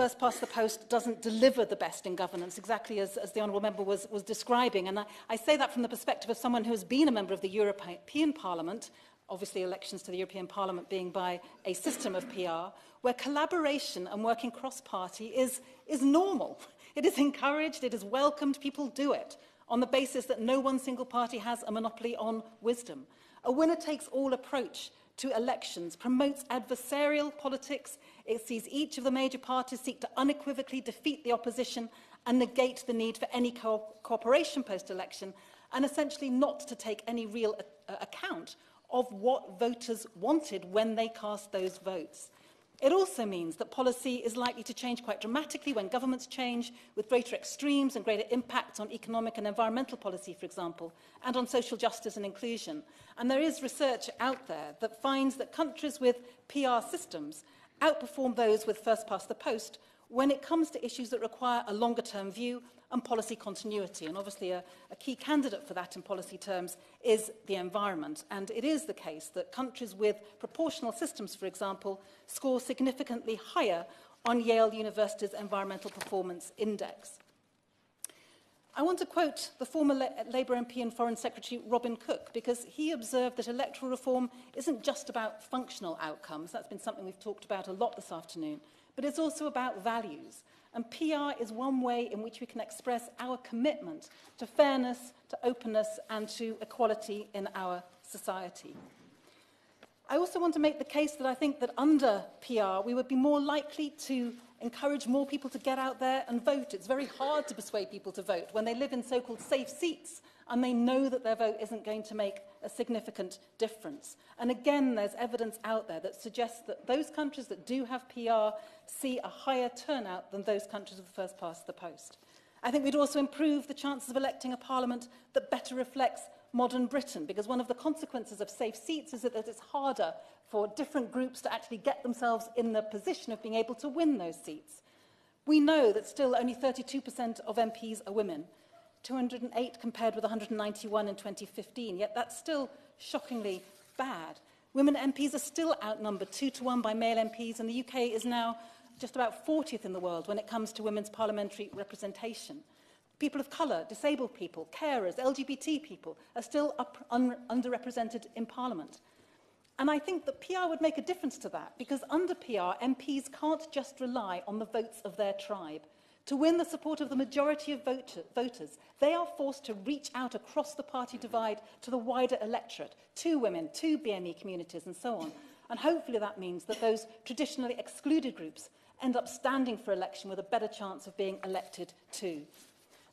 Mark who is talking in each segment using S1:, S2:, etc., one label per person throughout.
S1: first past the post doesn't deliver the best in governance, exactly as the Honourable Member was describing. And I say that from the perspective of someone who has been a member of the European Parliament, obviously elections to the European Parliament being by a system of PR, where collaboration and working cross-party is normal. It is encouraged, it is welcomed, people do it on the basis that no one single party has a monopoly on wisdom. A winner-takes-all approach to elections promotes adversarial politics. It sees each of the major parties seek to unequivocally defeat the opposition and negate the need for any cooperation post-election, and essentially not to take any real account of what voters wanted when they cast those votes. It also means that policy is likely to change quite dramatically when governments change, with greater extremes and greater impacts on economic and environmental policy, for example, and on social justice and inclusion. And there is research out there that finds that countries with PR systems outperform those with first past the post when it comes to issues that require a longer-term view and policy continuity. And obviously a key candidate for that in policy terms is the environment. And it is the case that countries with proportional systems, for example, score significantly higher on Yale University's Environmental Performance Index. I want to quote the former Labour MP and Foreign Secretary Robin Cook, because he observed that electoral reform isn't just about functional outcomes. That's been something we've talked about a lot this afternoon. But it's also about values. And PR is one way in which we can express our commitment to fairness, to openness, and to equality in our society. I also want to make the case that I think that under PR, we would be more likely to encourage more people to get out there and vote. It's very hard to persuade people to vote when they live in so-called safe seats and they know that their vote isn't going to make a significant difference. And again, there's evidence out there that suggests that those countries that do have PR see a higher turnout than those countries with first past the post. I think we'd also improve the chances of electing a parliament that better reflects modern Britain, because one of the consequences of safe seats is that it's harder for different groups to actually get themselves in the position of being able to win those seats. We know that still only 32% of MPs are women, 208 compared with 191 in 2015, yet that's still shockingly bad. Women MPs are still outnumbered 2-to-1 by male MPs, and the UK is now just about 40th in the world when it comes to women's parliamentary representation. People of colour, disabled people, carers, LGBT people are still underrepresented in Parliament. And I think that PR would make a difference to that, because under PR, MPs can't just rely on the votes of their tribe. To win the support of the majority of voters, they are forced to reach out across the party divide to the wider electorate, to women, to BME communities, and so on. And hopefully that means that those traditionally excluded groups end up standing for election with a better chance of being elected too.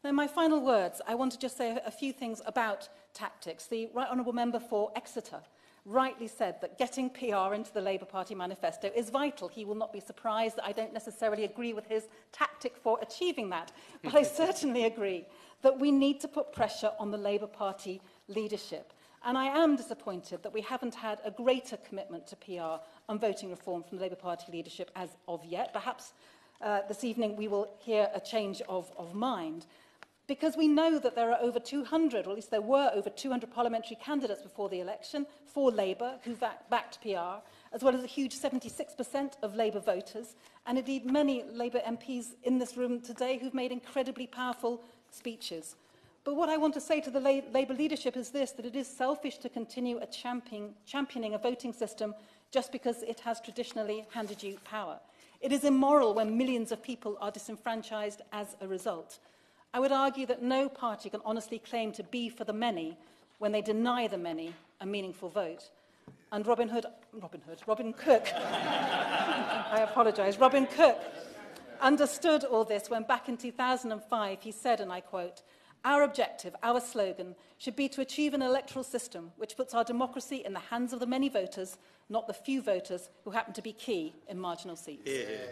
S1: Now, in my final words, I want to just say a few things about tactics. The Right Honourable Member for Exeter rightly said that getting PR into the Labour Party manifesto is vital. He will not be surprised that I don't necessarily agree with his tactic for achieving that, but I certainly agree that we need to put pressure on the Labour Party leadership. And I am disappointed that we haven't had a greater commitment to PR on voting reform from the Labour Party leadership as of yet. Perhaps this evening we will hear a change of mind. Because we know that there are over 200, or at least there were over 200 parliamentary candidates before the election for Labour who backed PR, as well as a huge 76% of Labour voters, and indeed many Labour MPs in this room today who've made incredibly powerful speeches. But what I want to say to the Labour leadership is this, that it is selfish to continue championing a voting system just because it has traditionally handed you power. It is immoral when millions of people are disenfranchised as a result. I would argue that no party can honestly claim to be for the many when they deny the many a meaningful vote. And Robin Cook, I apologise, Robin Cook understood all this when back in 2005 he said, and I quote, "Our objective, our slogan, should be to achieve an electoral system which puts our democracy in the hands of the many voters, not the few voters who happen to be key in marginal seats." Yeah.